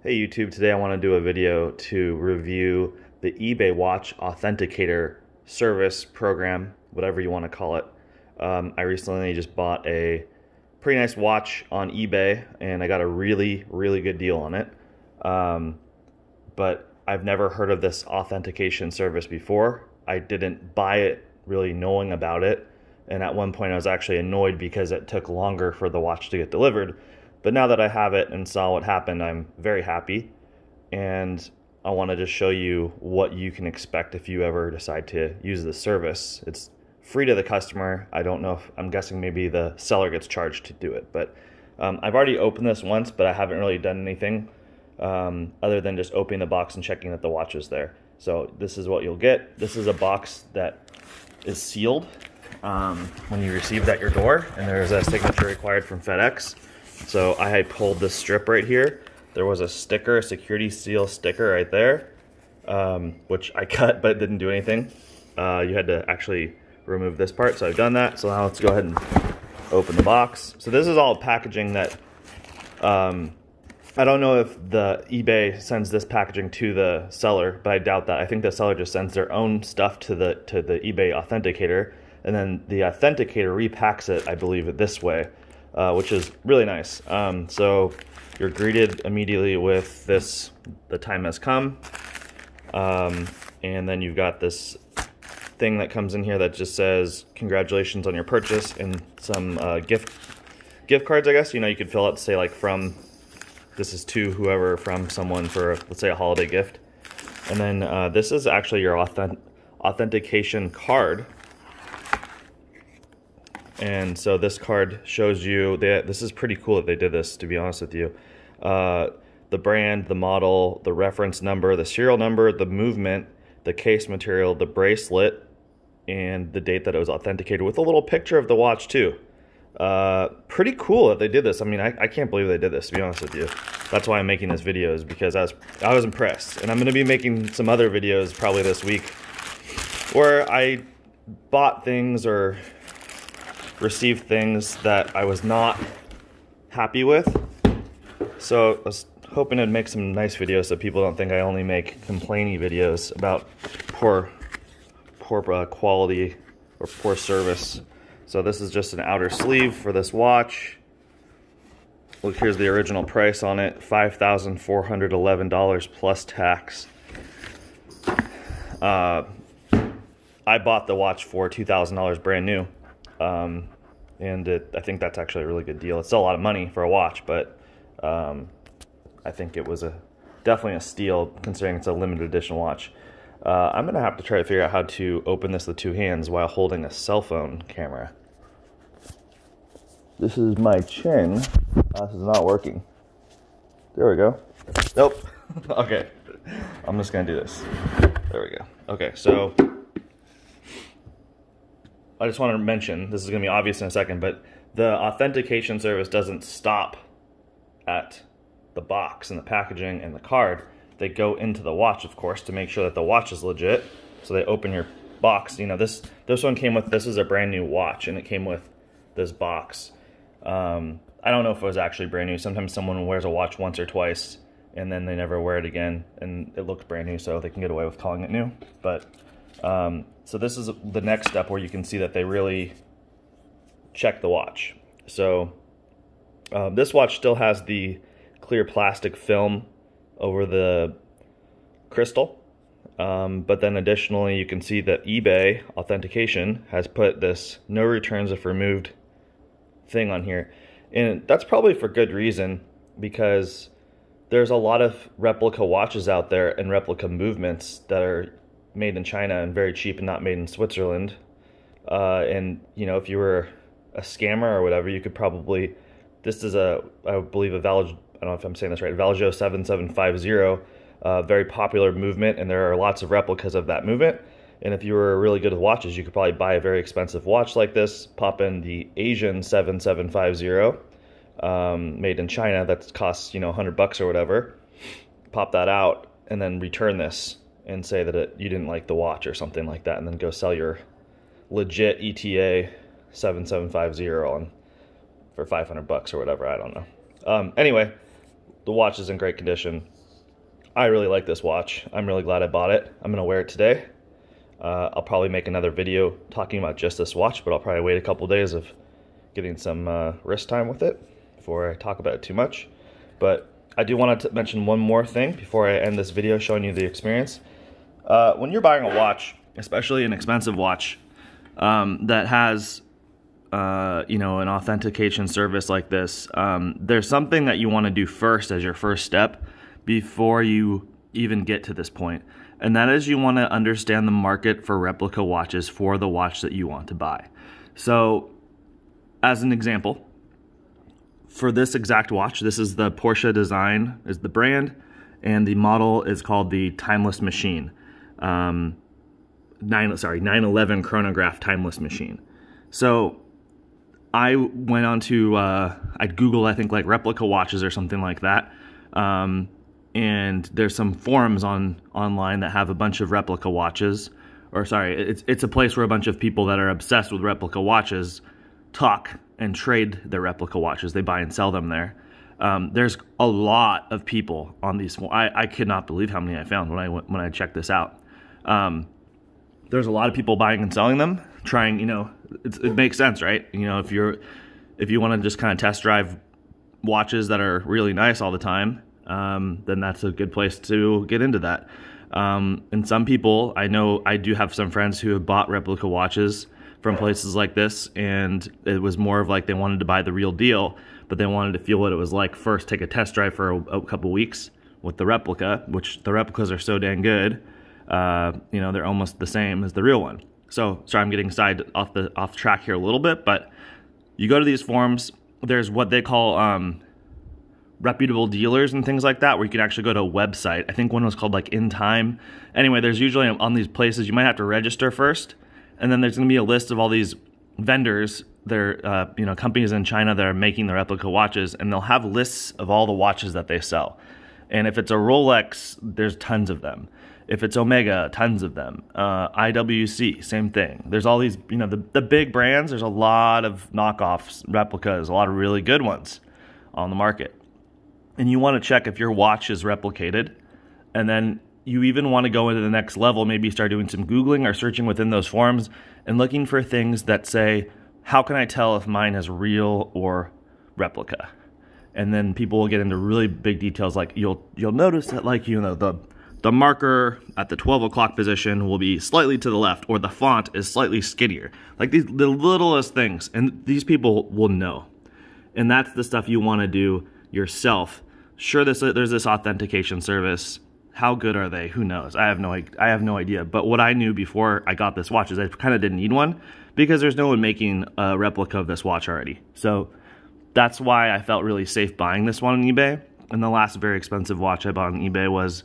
Hey YouTube, today I want to do a video to review the eBay Watch Authenticator service program, whatever you want to call it. I recently just bought a pretty nice watch on eBay and I got a really good deal on it. But I've never heard of this authentication service before. I didn't buy it really knowing about it, and at one point I was actually annoyed because it took longer for the watch to get delivered. But now that I have it and saw what happened, I'm very happy, and I want to just show you what you can expect if you ever decide to use the service. It's free to the customer. I don't know if, I'm guessing maybe the seller gets charged to do it, but I've already opened this once, but I haven't really done anything other than just opening the box and checking that the watch is there. So this is what you'll get. This is a box that is sealed when you receive it at your door, and there's a signature required from FedEx. So I had pulled this strip right here. There was a sticker, a security seal sticker right there, which I cut but it didn't do anything. You had to actually remove this part, so I've done that. So now let's go ahead and open the box. So this is all packaging that, I don't know if the eBay sends this packaging to the seller, but I doubt that. I think the seller just sends their own stuff to the eBay Authenticator, and then the Authenticator repacks it, I believe, this way. Which is really nice. So you're greeted immediately with this, the time has come, and then you've got this thing that comes in here that just says congratulations on your purchase, and some gift cards, I guess. You know, you could fill out, say, like, from, this is to whoever, from someone for, let's say, a holiday gift. And then this is actually your authentication card. And so this card shows you, this is pretty cool that they did this, to be honest with you. The brand, the model, the reference number, the serial number, the movement, the case material, the bracelet, and the date that it was authenticated, with a little picture of the watch too. Pretty cool that they did this. I mean, I can't believe they did this, to be honest with you. That's why I'm making this video, is because I was impressed. And I'm going to be making some other videos probably this week where I bought things or received things that I was not happy with. So I was hoping to make some nice videos so people don't think I only make complaining videos about poor quality or poor service. So this is just an outer sleeve for this watch. Look, here's the original price on it, $5,411 plus tax. I bought the watch for $2,000 brand new. And I think that's actually a really good deal. It's still a lot of money for a watch, but I think it was definitely a steal considering it's a limited edition watch. I'm going to have to try to figure out how to open this with two hands while holding a cell phone camera. This is my chin. This is not working. There we go. Nope. Okay. I'm just going to do this. There we go. Okay, so I just want to mention, this is going to be obvious in a second, but the authentication service doesn't stop at the box and the packaging and the card. They go into the watch, of course, to make sure that the watch is legit. So they open your box. You know, this one came with, this is a brand new watch, and it came with this box. I don't know if it was actually brand new. Sometimes someone wears a watch once or twice, and then they never wear it again, and it looks brand new, so they can get away with calling it new. But so this is the next step where you can see that they really check the watch. So this watch still has the clear plastic film over the crystal, but then additionally you can see that eBay Authentication has put this no returns if removed thing on here, and that's probably for good reason, because there's a lot of replica watches out there and replica movements that are made in China and very cheap and not made in Switzerland. And you know, if you were a scammer or whatever, you could probably, this is I believe I don't know if I'm saying this right, Valjo 7750, very popular movement, and there are lots of replicas of that movement. And if you were really good with watches, you could probably buy a very expensive watch like this, pop in the Asian 7750, made in China, that costs, you know, $100 or whatever, pop that out, and then return this and say that you didn't like the watch or something like that, and then go sell your legit ETA 7750 on for $500 or whatever. I don't know. Anyway, The watch is in great condition. I really like this watch. I'm really glad I bought it. I'm gonna wear it today. I'll probably make another video talking about just this watch, but I'll probably wait a couple days of getting some wrist time with it before I talk about it too much. But I do want to mention one more thing before I end this video showing you the experience. When you're buying a watch, especially an expensive watch that has you know, an authentication service like this, there's something that you want to do first as your first step before you even get to this point. And that is, you want to understand the market for replica watches for the watch that you want to buy. So as an example, for this exact watch, this is the Porsche design is the brand, and the model is called the Timeless Machine. 911 chronograph Timeless Machine. So I went on to, I'd Google, I think, like replica watches or something like that. And there's some forums online that have a bunch of replica watches. Or sorry, it's a place where a bunch of people that are obsessed with replica watches talk and trade their replica watches. They buy and sell them there. There's a lot of people on these forums. I could not believe how many I found when I checked this out. There's a lot of people buying and selling them, trying, you know, it makes sense, right? You know, if you want to just kind of test drive watches that are really nice all the time, then that's a good place to get into that. And some people, I know, I do have some friends who have bought replica watches from places like this, and it was more of like they wanted to buy the real deal, but they wanted to feel what it was like first, take a test drive for a couple weeks with the replica, which the replicas are so dang good. You know, they're almost the same as the real one. So, sorry, I'm getting off track here a little bit, but you go to these forums, there's what they call reputable dealers and things like that, where you can actually go to a website. I think one was called like In Time. Anyway, there's usually on these places, you might have to register first, and then there's going to be a list of all these vendors. They're, you know, companies in China that are making the replica watches, and they'll have lists of all the watches that they sell. And if it's a Rolex, there's tons of them. If it's Omega, tons of them. IWC, same thing. There's all these, you know, the big brands, there's a lot of knockoffs, replicas, a lot of really good ones on the market. And you want to check if your watch is replicated. And then you even want to go into the next level, maybe start doing some Googling or searching within those forums and looking for things that say, how can I tell if mine is real or replica? And then people will get into really big details, like you'll notice that, like, you know, the marker at the 12 o'clock position will be slightly to the left, or the font is slightly skinnier. Like the littlest things, and these people will know. And that's the stuff you want to do yourself. Sure, there's this authentication service. How good are they? Who knows? I have no idea. But what I knew before I got this watch is I kind of didn't need one, because there's no one making a replica of this watch already. So that's why I felt really safe buying this one on eBay. And the last very expensive watch I bought on eBay was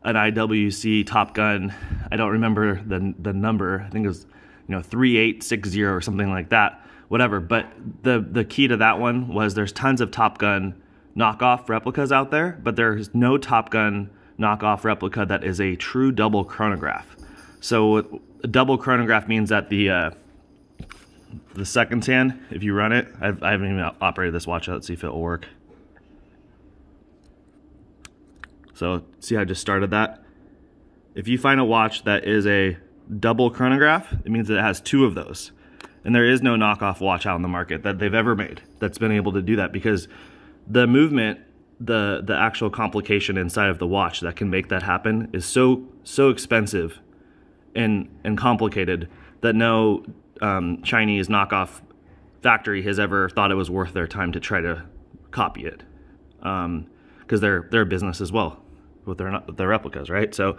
an IWC Top Gun. I don't remember the number. I think it was, you know, 3860 or something like that. Whatever. But the key to that one was there's tons of Top Gun knockoff replicas out there, but there's no Top Gun knockoff replica that is a true double chronograph. So a double chronograph means that the seconds hand, if you run it, I haven't even operated this watch. Let's see if it'll work. So see how I just started that? If you find a watch that is a double chronograph, it means that it has two of those. And there is no knockoff watch out on the market that they've ever made that's been able to do that, because the movement, the actual complication inside of the watch that can make that happen is so expensive and complicated that no Chinese knockoff factory has ever thought it was worth their time to try to copy it, because they're a business as well with their replicas, right? So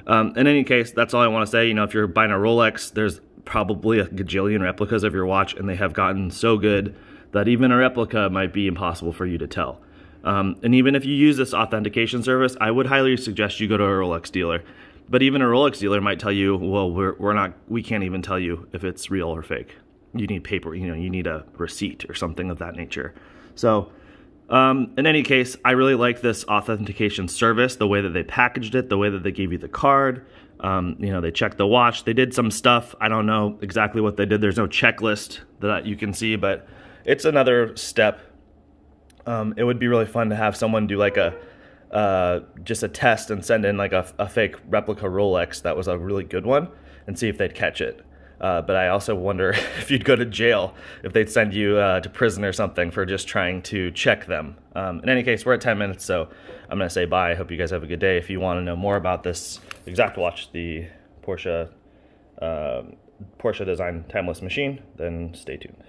in any case, that's all I want to say. You know, if you're buying a Rolex, there's probably a gajillion replicas of your watch, and they have gotten so good that even a replica might be impossible for you to tell. And even if you use this authentication service, I would highly suggest you go to a Rolex dealer. But even a Rolex dealer might tell you, well, we can't even tell you if it's real or fake. You need paper, you know, you need a receipt or something of that nature. So in any case, I really like this authentication service, the way that they packaged it, the way that they gave you the card. You know, they checked the watch. They did some stuff. I don't know exactly what they did. There's no checklist that you can see, but it's another step It would be really fun to have someone do like just a test and send in like a fake replica Rolex that was a really good one and see if they'd catch it. But I also wonder if you'd go to jail, if they'd send you to prison or something for just trying to check them. In any case, we're at 10 minutes, so I'm going to say bye. I hope you guys have a good day. If you want to know more about this exact watch, the Porsche Design Timeless Machine, then stay tuned.